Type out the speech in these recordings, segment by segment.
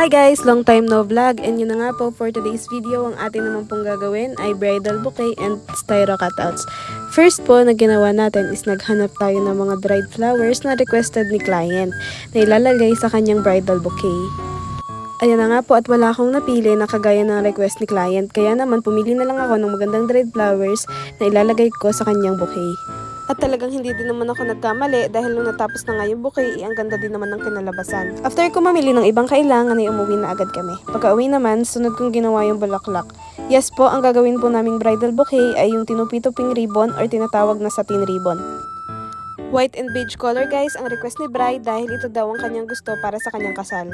Hi guys! Long time no vlog, and yun na nga po for today's video. Ang ating naman pong gagawin ay bridal bouquet and styro cutouts. First po na ginawa natin is naghanap tayo ng mga dried flowers na requested ni client na ilalagay sa kanyang bridal bouquet. Ayan na nga po at wala akong napili na kagaya ng request ni client, kaya naman pumili na lang ako ng magandang dried flowers na ilalagay ko sa kanyang bouquet. At talagang hindi din naman ako nagkamali dahil nung natapos na nga yung bouquet, ang ganda din naman ng kinalabasan. After ko mamili ng ibang kailangan ay umuwi na agad kami. Pagka-uwi naman, sunod kong ginawa yung bulaklak. Yes po, ang gagawin po naming bridal bouquet ay yung tinupi-tuping ribbon or tinatawag na satin ribbon. White and beige color guys ang request ni bride dahil ito daw ang kanyang gusto para sa kanyang kasal.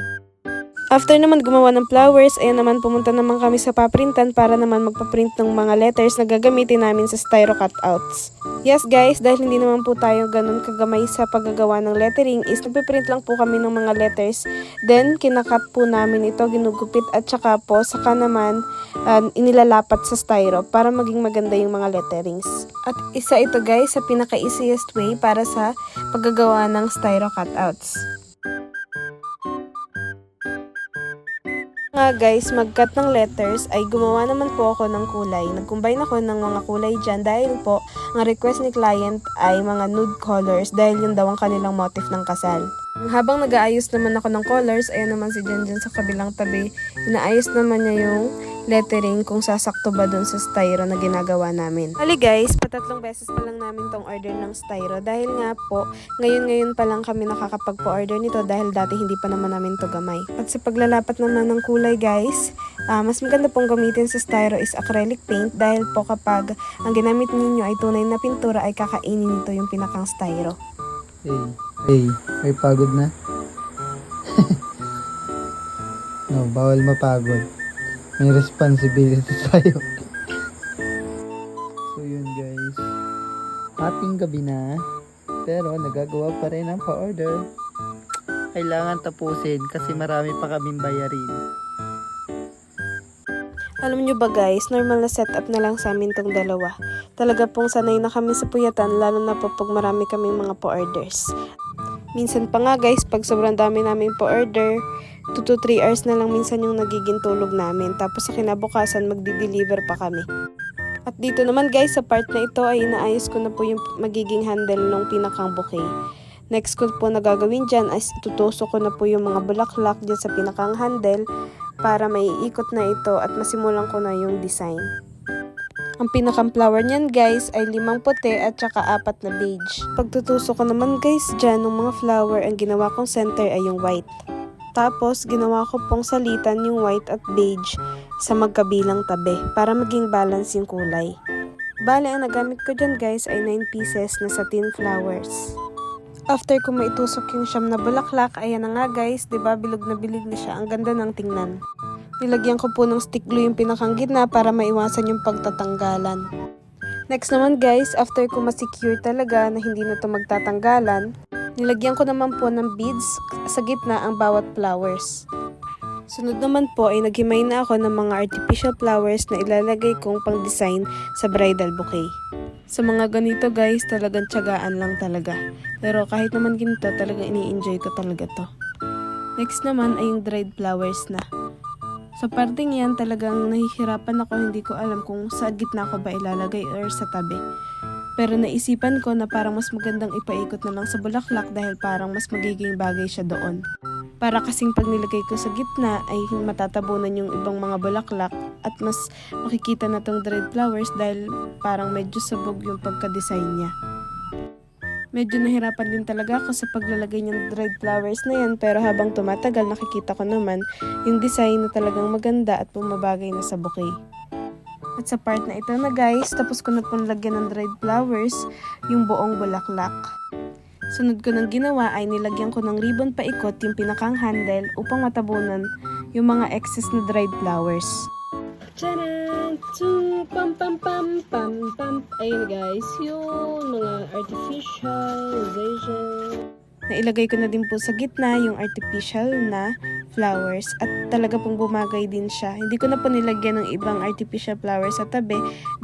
After naman gumawa ng flowers, ayan naman pumunta naman kami sa paprintan para naman magpaprint ng mga letters na gagamitin namin sa styro cutouts. Yes guys, dahil hindi naman po tayo ganun kagamay sa paggagawa ng lettering is nagpiprint lang po kami ng mga letters. Then kinakat po namin ito, ginugupit at saka po saka naman inilalapat sa styro para maging maganda yung mga letterings. At isa ito guys sa pinaka-easiest way para sa paggagawa ng styro cutouts. Nga guys, mag-cut ng letters ay gumawa naman po ako ng kulay. Nag-combine ako ng mga kulay dyan dahil po ang request ni client ay mga nude colors dahil yun daw ang kanilang motif ng kasal. Habang nag-aayos naman ako ng colors, ayan naman si Jan sa kabilang tabi. Inaayos naman niya yung lettering kung sasakto ba dun sa styro na ginagawa namin. Hali guys, patatlong beses pa lang namin tong order ng styro dahil nga po, ngayon pa lang kami nakakapagpa-order nito dahil dati hindi pa naman namin to gamay. At sa paglalapat naman ng kulay guys, mas maganda pong gamitin sa styro is acrylic paint dahil po kapag ang ginamit ninyo ay tunay na pintura ay kakainin nito yung pinakang styro. Ay pagod na. No, bawal mapagod. May responsibility tayo. So yun guys, ating gabi na, pero nagagawa pa rin ang pa-order. Kailangan tapusin kasi marami pa kaming bayarin. Alam nyo ba guys, normal na setup na lang sa amin tong dalawa. Talaga pong sanay na kami sa puyatan, lalo na po pag marami kaming mga pa-orders. Minsan pa nga guys, pag sobrang dami namin pa-order, 2 to 3 hours na lang minsan yung nagiging tulog namin. Tapos sa kinabukasan, magdi-deliver pa kami. At dito naman guys, sa part na ito ay inaayos ko na po yung magiging handle ng pinakang bouquet. Next ko po na gagawin dyan is itutusok ko na po yung mga bulaklak dyan sa pinakang handle para maiikot na ito at masimulan ko na yung design. Ang pinakang flower niyan guys ay 5 puti at saka 4 na beige. Pagtutusok ko naman guys dyan ng mga flower, ang ginawa kong center ay yung white. Tapos ginawa ko pong salitan yung white at beige sa magkabilang tabi para maging balance yung kulay. Bale, ang nagamit ko dyan guys ay 9 pieces na satin flowers. After ko maitusok yung siyam na bulaklak, ayan na nga guys, diba bilog na siya. Ang ganda ng tingnan. Nilagyan ko po ng stick glue yung pinakang gitna para maiwasan yung pagtatanggalan. Next naman guys, after ko ma-secure talaga na hindi na to magtatanggalan, nilagyan ko naman po ng beads sa gitna ang bawat flowers. Sunod naman po ay naghimay na ako ng mga artificial flowers na ilalagay kong pang-design sa bridal bouquet. Sa mga ganito guys, talagang tiyagaan lang talaga. Pero kahit naman ganito, talagang ini-enjoy ko talaga to. Next naman ay yung dried flowers na. Sa parting yan, talagang nahihirapan ako, hindi ko alam kung sa gitna ko ba ilalagay or sa tabi. Pero naisipan ko na parang mas magandang ipaikot na lang sa bulaklak dahil parang mas magiging bagay siya doon. Para kasing pag nilagay ko sa gitna ay matatabunan yung ibang mga bulaklak at mas makikita na tong dried flowers dahil parang medyo sabog yung pagka-design niya. Medyo nahirapan din talaga ako sa paglalagay ng dried flowers na yan, pero habang tumatagal nakikita ko naman yung design na talagang maganda at bumabagay na sa bouquet. At sa part na ito na guys, tapos ko na pong lagyan ng dried flowers yung buong bulaklak. Sunod ko ng ginawa ay nilagyan ko ng ribbon paikot yung pinakang handle upang matabunan yung mga excess na dried flowers. Tcharan! Pam pam pam pam pam. Ayun guys, yung mga artificialization. Nailagay ko na din po sa gitna yung artificial na flowers at talaga pong bumagay din siya. Hindi ko na po nilagyan ng ibang artificial flowers sa tabi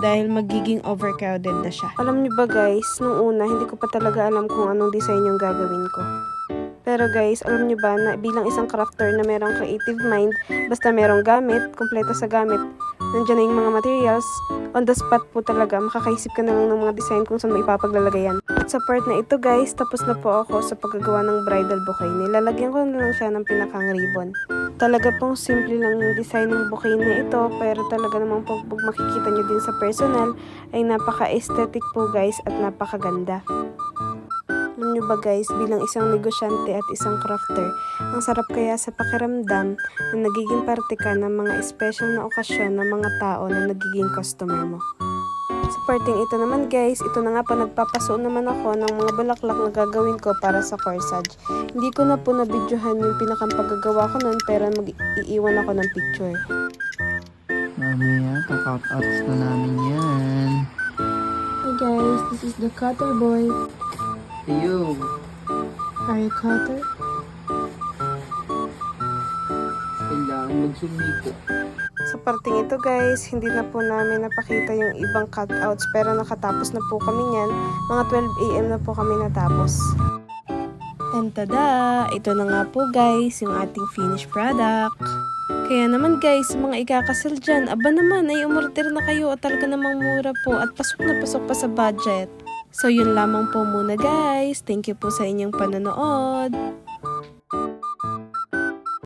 dahil magiging overcrowded na siya. Alam niyo ba guys, nung una hindi ko pa talaga alam kung anong design yung gagawin ko. Pero guys, alam nyo ba na bilang isang crafter na merong creative mind, basta merong gamit, kumpleto sa gamit, nandiyan na yung mga materials, on the spot po talaga, makakaisip ka na lang ng mga design kung saan mo ipapaglalagay yan. At sa part na ito guys, tapos na po ako sa paggagawa ng bridal bouquet. Nilalagyan ko na lang siya ng pinakang ribbon. Talaga pong simple lang yung design ng bouquet na ito, pero talaga namang pag makikita nyo din sa personal, ay napaka-aesthetic po guys at napakaganda. Alam nyo ba guys, bilang isang negosyante at isang crafter, ang sarap kaya sa pakiramdam na nagiging parte ka ng mga special na okasyon ng mga tao na nagiging customer mo. Sa parting ito naman guys, ito na nga po nagpapasuon naman ako ng mga bulaklak na gagawin ko para sa corsage. Hindi ko na po nabidyohan yung pinakang paggagawa ko nun, pero mag-iiwan ako ng picture. Mamaya, kakap-ups na namin yan. Hey guys, this is the cutter boy. Ayun. Are you cutter? Kailangan magsumiko. Sa parting ito guys, hindi na po namin napakita yung ibang cutouts, pero nakatapos na po kami niyan. Mga 12 AM na po kami natapos. And tada! Ito na nga po guys, yung ating finished product. Kaya naman guys, sa mga ikakasal dyan, aba naman ay umorder na kayo at talaga namang mura po at pasok na pasok pa sa budget. So yun lamang po muna guys. Thank you po sa inyong panonood.